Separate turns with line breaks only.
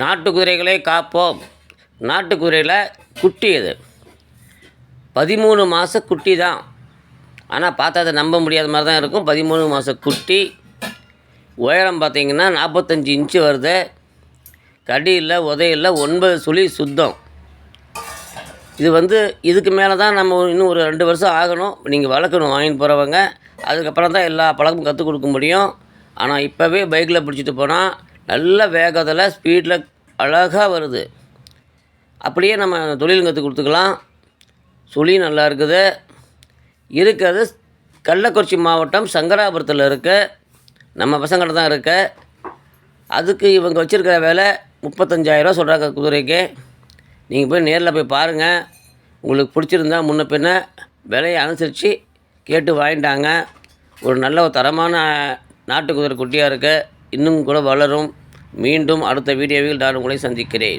நாட்டு குதிரைகளை காப்போம். நாட்டு குதிரையில் குட்டி இது 13 மாத குட்டி தான். ஆனால் பார்த்தா அதை நம்ப முடியாத மாதிரி தான் இருக்கும். 13 மாத குட்டி. உயரம் பார்த்திங்கன்னா 45 இன்ச்சு வருது. கடி இல்லை, உதை இல்லை, 9 சுழி சுத்தம். இது இதுக்கு மேலே தான் நம்ம இன்னும் ஒரு 2 வருஷம் ஆகணும். நீங்கள் வளர்க்கணும் வாங்கிட்டு போகிறவங்க. அதுக்கப்புறம் தான் எல்லா பழக்கமும் கற்றுக் கொடுக்க முடியும். ஆனால் இப்போவே பைக்கில் பிடிச்சிட்டு போனால் நல்ல வேகத்தில் ஸ்பீடில் அழகாக வருது. அப்படியே நம்ம தொழில் கற்றுக் கொடுத்துக்கலாம். சுழி நல்லா இருக்குது. இருக்கிறது கள்ளக்குறிச்சி மாவட்டம் சங்கராபுரத்தில் இருக்குது. நம்ம பசங்கள்ட்ட தான் இருக்கு. அதுக்கு இவங்க வச்சுருக்கிற விலை 35,000 சொல்கிறாங்க குதிரைக்கு. நீங்கள் போய் நேரில் போய் பாருங்கள். உங்களுக்கு பிடிச்சிருந்தா முன்ன பின்ன விலையை அனுசரித்து கேட்டு வாங்கிட்டாங்க. ஒரு நல்ல ஒரு தரமான நாட்டு குதிரை குட்டியாக இருக்குது. இன்னும் கூட வளரும். மீண்டும் அடுத்த வீடியோவில் நான் உங்களை சந்திக்கிறேன்.